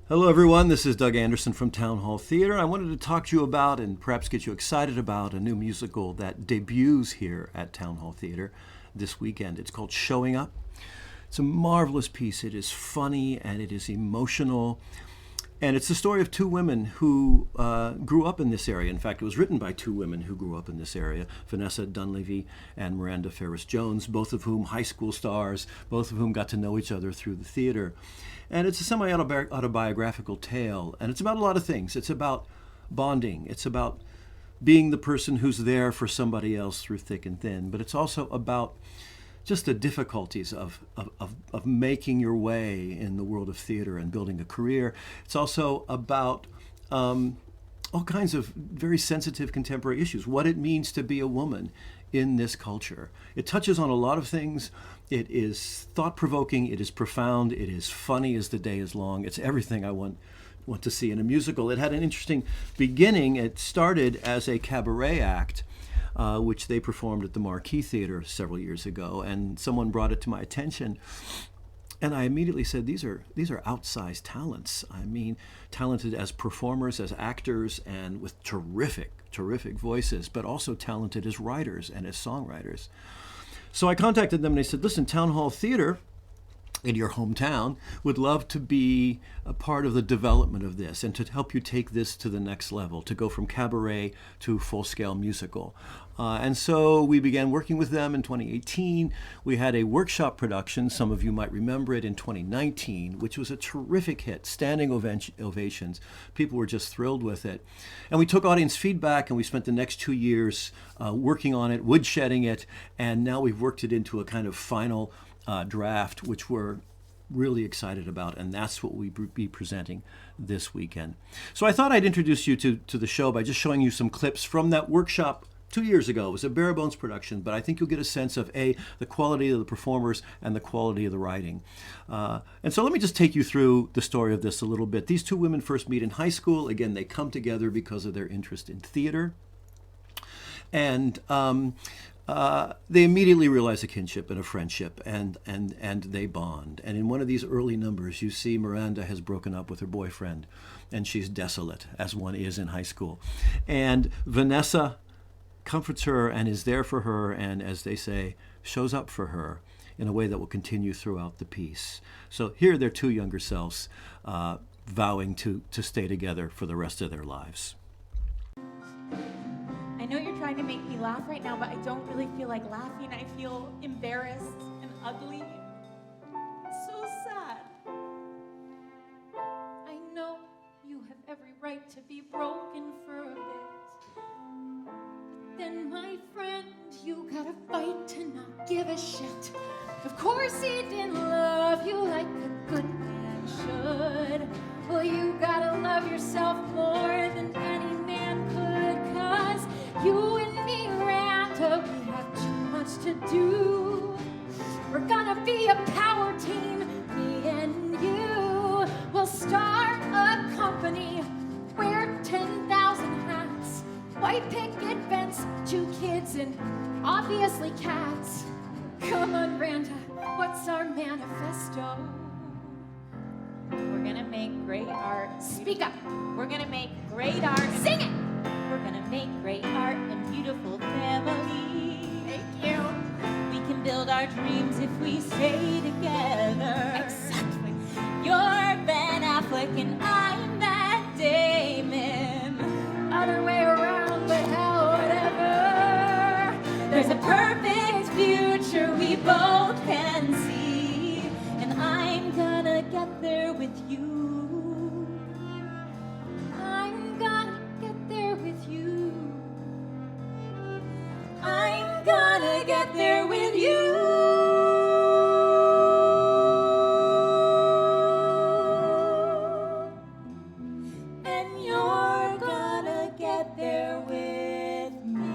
Hello, everyone. This is Doug Anderson from Town Hall Theater. I wanted to talk to you about and perhaps get you excited about a new musical that debuts here at Town Hall Theater this weekend. It's called Showing Up. It's a marvelous piece. It is funny and it is emotional. And it's the story of two women who grew up in this area. In fact, it was written by two women who grew up in this area, Vanessa Dunleavy and Miranda Ferris-Jones, both of whom high school stars, both of whom got to know each other through the theater. And it's a semi-autobiographical tale, and it's about a lot of things. It's about bonding. It's about being the person who's there for somebody else through thick and thin. But it's also about just the difficulties of making your way in the world of theater and building a career. It's also about all kinds of very sensitive contemporary issues, what it means to be a woman in this culture. It touches on a lot of things. It is thought-provoking, it is profound, it is funny as the day is long. It's everything I want to see in a musical. It had an interesting beginning. It started as a cabaret act, which they performed at the Marquis Theater several years ago, and someone brought it to my attention. And I immediately said, these are outsized talents. I mean, talented as performers, as actors, and with terrific voices, but also talented as writers and as songwriters. So I contacted them and they said, listen, Town Hall Theater in your hometown would love to be a part of the development of this and to help you take this to the next level, to go from cabaret to full-scale musical. And so we began working with them in 2018. We had a workshop production, some of you might remember it, in 2019, which was a terrific hit, standing ovations. People were just thrilled with it. And we took audience feedback and we spent the next 2 years working on it, woodshedding it, and now we've worked it into a kind of final draft, which we're really excited about, and that's what we'll be presenting this weekend. So I thought I'd introduce you to the show by just showing you some clips from that workshop 2 years ago. It was a bare bones production, but I think you'll get a sense of the quality of the performers and the quality of the writing. And so let me just take you through the story of this a little bit. These two women first meet in high school. Again, they come together because of their interest in theater. And they immediately realize a kinship and a friendship, and they bond. And in one of these early numbers, you see Miranda has broken up with her boyfriend, and she's desolate, as one is in high school. And Vanessa comforts her and is there for her, and as they say, shows up for her in a way that will continue throughout the piece. So here are their two younger selves vowing to stay together for the rest of their lives. I know you're trying to make me laugh right now, but I don't really feel like laughing. I feel embarrassed and ugly. It's so sad. I know you have every right to be broken for a bit. But then, my friend, you gotta fight to not give a shit. Of course he didn't love you like a good man should. Well, you gotta love yourself more than any man could, 'cause you and me, Miranda, we have too much to do. We're gonna be a power team, me and you. We'll start a company, wear 10,000 hats, white picket fence, 2 kids, and obviously cats. Come on, Miranda, what's our manifesto? We're gonna make great art. Speak up. We're gonna make great art. Sing it. We're gonna make great art and beautiful family. Thank you. We can build our dreams if we stay together. Exactly. You're Ben Affleck and I'm Matt Damon. Other way around, but hell, whatever. There's a perfect future we both can see, and I'm gonna get there with you. I'm gonna get there with you. I'm gonna get there with you. And you're gonna get there with me.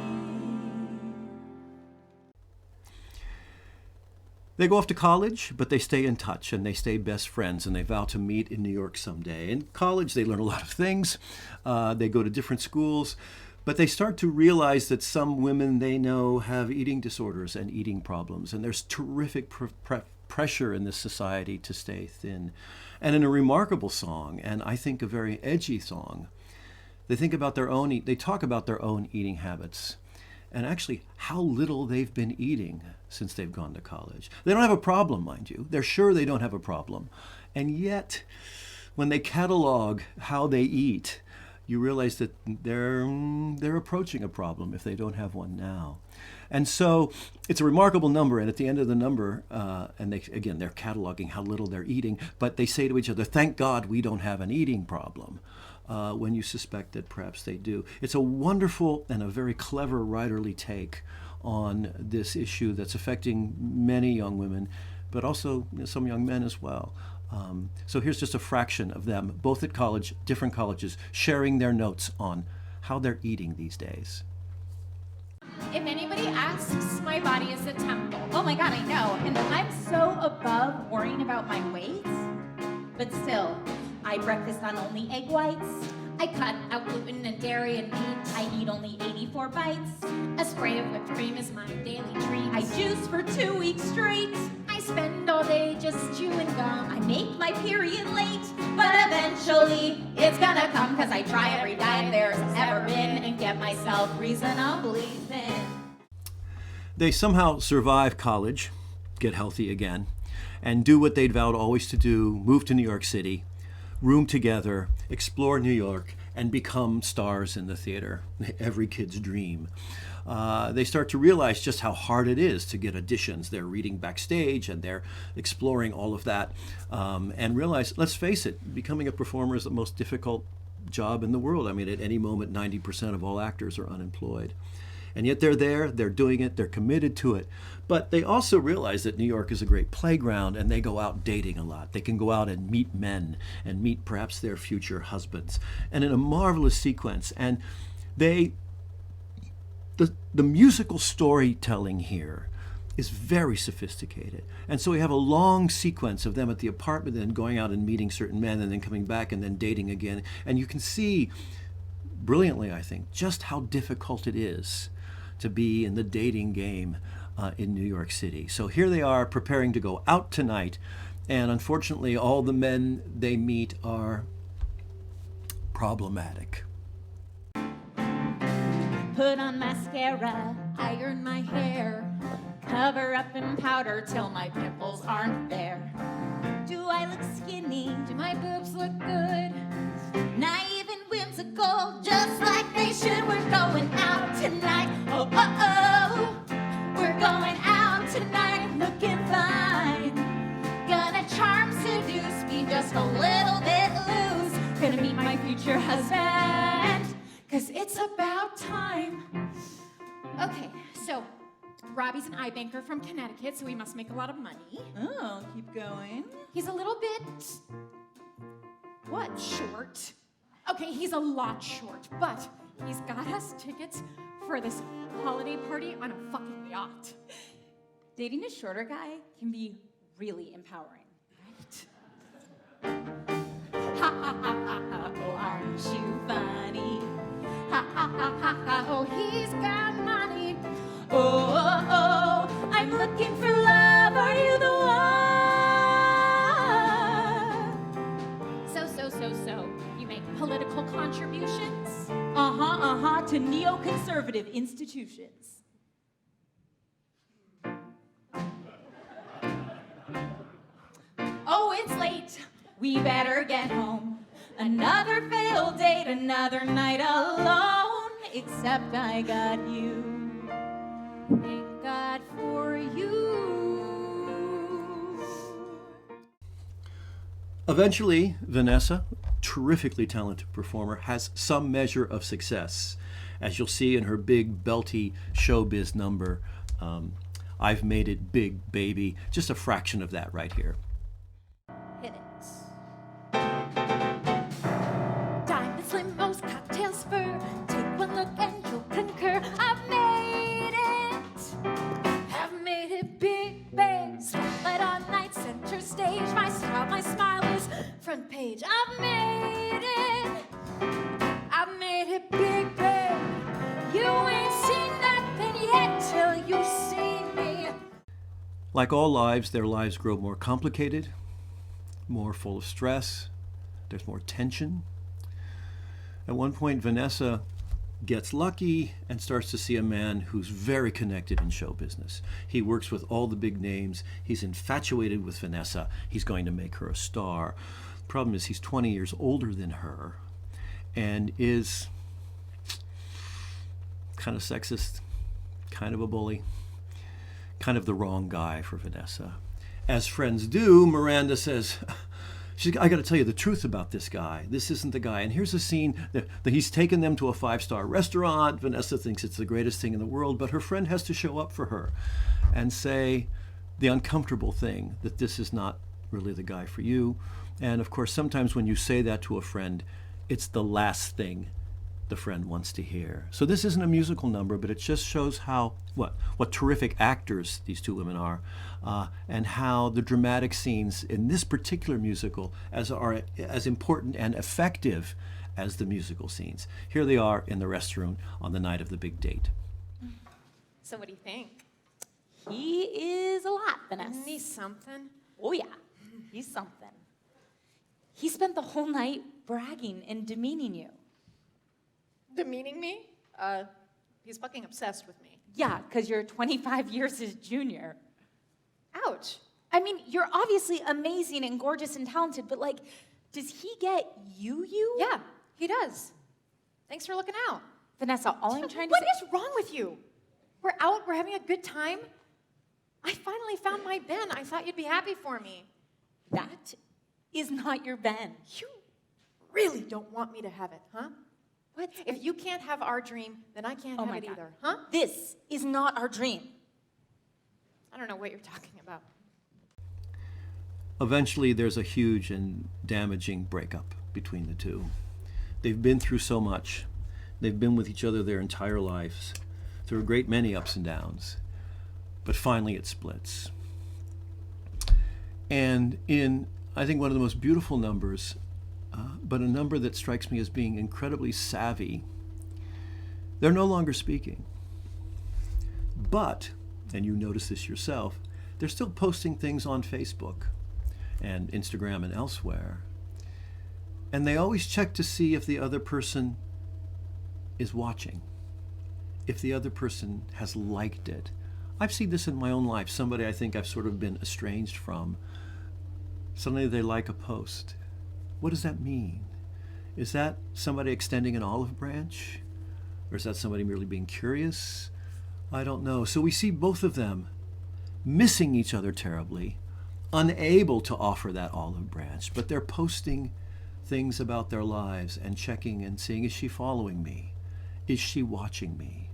They go off to college, but they stay in touch and they stay best friends, and they vow to meet in New York someday. In college, they learn a lot of things. They go to different schools, but they start to realize that some women they know have eating disorders and eating problems, and there's terrific pressure in this society to stay thin. And in a remarkable song, and I think a very edgy song, they talk about their own eating habits and actually how little they've been eating since they've gone to college. They don't have a problem, mind you. They're sure they don't have a problem. And yet, when they catalog how they eat, you realize that they're approaching a problem if they don't have one now. And so it's a remarkable number, and at the end of the number, and they're cataloging how little they're eating, but they say to each other, thank God we don't have an eating problem, when you suspect that perhaps they do. It's a wonderful and a very clever writerly take on this issue that's affecting many young women, but also some young men as well. So here's just a fraction of them, both at college, different colleges, sharing their notes on how they're eating these days. If anybody asks, my body is a temple. Oh my God, I know. And I'm so above worrying about my weight. But still, I breakfast on only egg whites. I cut out gluten and dairy and meat. I eat only 84 bites. A spray of whipped cream is my daily treat. I juice for 2 weeks straight. I spend all day just chewing gum. I make my period late, but eventually it's gonna come, cause I try every diet there's ever been and get myself reasonably thin. They somehow survive college, get healthy again, and do what they'd vowed always to do, move to New York City, room together, explore New York, and become stars in the theater, every kid's dream. They start to realize just how hard it is to get auditions. They're reading backstage and they're exploring all of that, and realize, let's face it, becoming a performer is the most difficult job in the world. I mean, at any moment, 90% of all actors are unemployed. And yet they're there, they're doing it, they're committed to it. But they also realize that New York is a great playground, and they go out dating a lot. They can go out and meet men and meet perhaps their future husbands. And in a marvelous sequence. And the musical storytelling here is very sophisticated. And so we have a long sequence of them at the apartment, then going out and meeting certain men, and then coming back and then dating again. And you can see brilliantly, I think, just how difficult it is to be in the dating game in New York City. So here they are preparing to go out tonight, and unfortunately all the men they meet are problematic. Put on mascara, Iron my hair. cover up in powder till my pimples aren't there. Do I look skinny? Do my boobs look good? Naive and whimsical, just like they should. We're going out tonight. Oh, oh, oh. We're going out tonight, looking fine. Gonna charm, seduce, be just a little bit loose. Gonna meet my future husband, cause it's about time. Okay, so Robbie's an eye banker from Connecticut, so he must make a lot of money. Oh, keep going. He's a little bit... what? Short. Okay, he's a lot short, but he's got us tickets for this holiday party on a fucking yacht. Dating a shorter guy can be really empowering, right? Ha ha ha ha ha, oh, aren't you funny? Ha ha ha ha ha, Oh, he's got money. oh, oh, oh, I'm looking for love, are you the one? So, you make political contributions? To neoconservative institutions. Oh, it's late, we better get home. Another failed date, another night alone. Except I got you. Thank God for you. Eventually, Vanessa, terrifically talented performer, has some measure of success. As you'll see in her big, belty showbiz number, I've Made It Big, Baby. Just a fraction of that right here. Hit it. Diamonds, limos, cocktails, fur. Take one look and you'll concur. I've made it. I've made it big, babe. Spotlight on night, center stage. My style, my smile is front page. I've made it. I've made it big, babe. You ain't seen nothing yet till you see me. Like all lives, their lives grow more complicated, more full of stress. There's more tension. At one point, Vanessa gets lucky and starts to see a man who's very connected in show business. He works with all the big names. He's infatuated with Vanessa. He's going to make her a star. Problem is, he's 20 years older than her and is kind of sexist, kind of a bully, kind of the wrong guy for Vanessa. As friends do, Miranda says, I got to tell you the truth about this guy. This isn't the guy. And here's a scene that he's taken them to a 5-star restaurant. Vanessa thinks it's the greatest thing in the world, but her friend has to show up for her and say the uncomfortable thing that this is not really the guy for you. And of course, sometimes when you say that to a friend, it's the last thing the friend wants to hear. So this isn't a musical number, but it just shows how what terrific actors these two women are, and how the dramatic scenes in this particular musical are as important and effective as the musical scenes. Here they are in the restaurant on the night of the big date. So what do you think? He is a lot, Vanessa. Isn't he something? Oh, yeah. He's something. He spent the whole night bragging and demeaning you. Demeaning me? He's fucking obsessed with me. Yeah, because you're 25 years his junior. Ouch. I mean, you're obviously amazing and gorgeous and talented, but like, does he get you? Yeah, he does. Thanks for looking out. Vanessa, all I'm trying to What say... is wrong with you? We're out, we're having a good time. I finally found my Ben. I thought you'd be happy for me. That is not your Ben. You really don't want me to have it, huh? What? If you can't have our dream, then I can't have it either, huh? This is not our dream. I don't know what you're talking about. Eventually, there's a huge and damaging breakup between the two. They've been through so much. They've been with each other their entire lives, through a great many ups and downs. But finally, it splits. And in, I think, one of the most beautiful numbers, but a number that strikes me as being incredibly savvy, they're no longer speaking. But, and you notice this yourself, they're still posting things on Facebook and Instagram and elsewhere. And they always check to see if the other person is watching, if the other person has liked it. I've seen this in my own life. Somebody I think I've sort of been estranged from, suddenly they like a post. What does that mean? Is that somebody extending an olive branch? Or is that somebody merely being curious? I don't know. So we see both of them missing each other terribly, unable to offer that olive branch, but they're posting things about their lives and checking and seeing, is she following me? Is she watching me?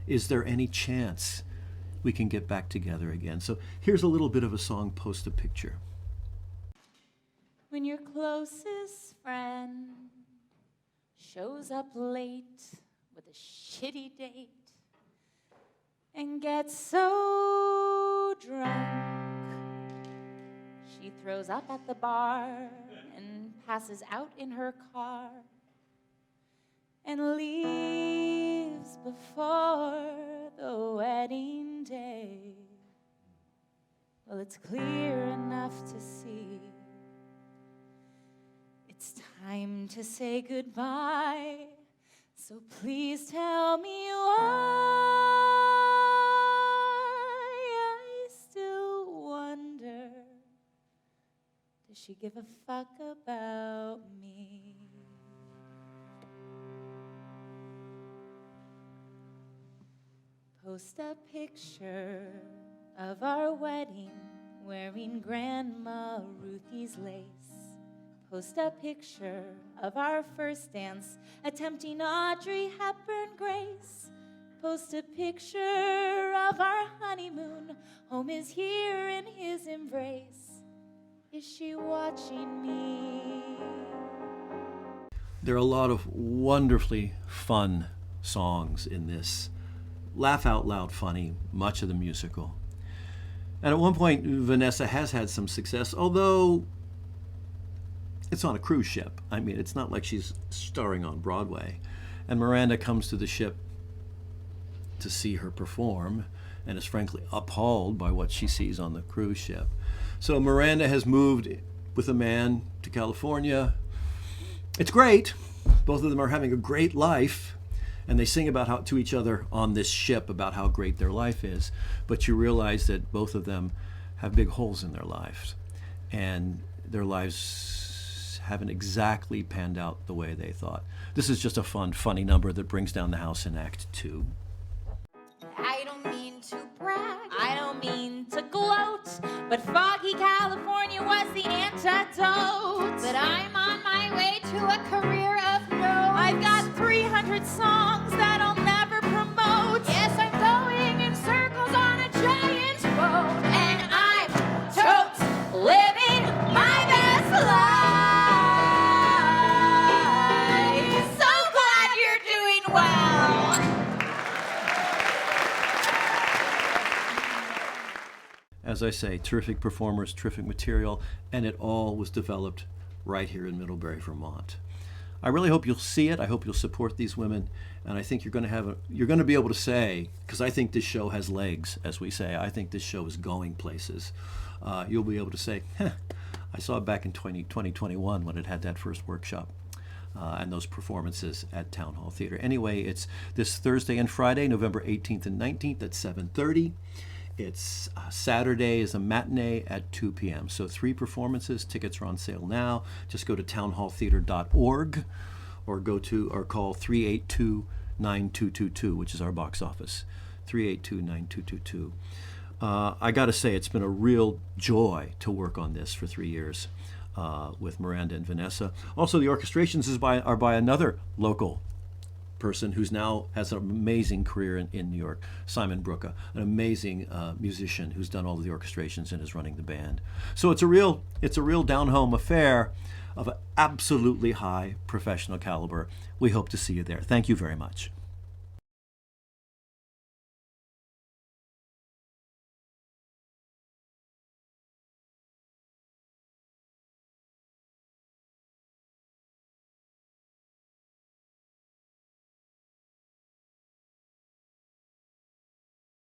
Is there any chance we can get back together again? So here's a little bit of a song, Post a Picture. When your closest friend shows up late with a shitty date and gets so drunk, she throws up at the bar and passes out in her car and leaves before the wedding day. Well, it's clear enough to see it's time to say goodbye. So please tell me why. I still wonder, does she give a fuck about me? Post a picture of our wedding wearing Grandma Ruthie's lace. Post a picture of our first dance attempting Audrey Hepburn grace. Post a picture of our honeymoon. Home is here in his embrace. Is she watching me? There are a lot of wonderfully fun songs in this. Laugh out loud funny, much of the musical. And at one point, Vanessa has had some success, although it's on a cruise ship. I mean, it's not like she's starring on Broadway. And Miranda comes to the ship to see her perform and is frankly appalled by what she sees on the cruise ship. So Miranda has moved with a man to California. It's great. Both of them are having a great life, and they sing about how to each other on this ship about how great their life is. But you realize that both of them have big holes in their lives, and their lives haven't exactly panned out the way they thought. This is just a fun, funny number that brings down the house in Act 2. I don't mean to brag, I don't mean to gloat, but foggy California was the antidote. But I'm on my way to a career of note. I've got 300 songs that I'll never promote. Yes, I'm going in circles on a giant boat, and I'm totes living my best life. So glad you're doing well. As I say, terrific performers, terrific material, and it all was developed right here in Middlebury, Vermont. I really hope you'll see it. I hope you'll support these women, and I think you're going to be able to say, because I think this show has legs, as we say. I think this show is going places. You'll be able to say, I saw it back in 2021 when it had that first workshop. And those performances at Town Hall Theater. Anyway, it's this Thursday and Friday, November 18th and 19th at 7:30. It's Saturday is a matinee at 2 p.m. So 3 performances. Tickets are on sale now. Just go to townhalltheater.org or call 382-9222, which is our box office. 382-9222. I got to say, it's been a real joy to work on this for 3 years with Miranda and Vanessa. Also, the orchestrations are by another local person who's now has an amazing career in New York, Simon Brooka, an amazing musician who's done all of the orchestrations and is running the band. So it's a real down-home affair of an absolutely high professional caliber. We hope to see you there. Thank you very much.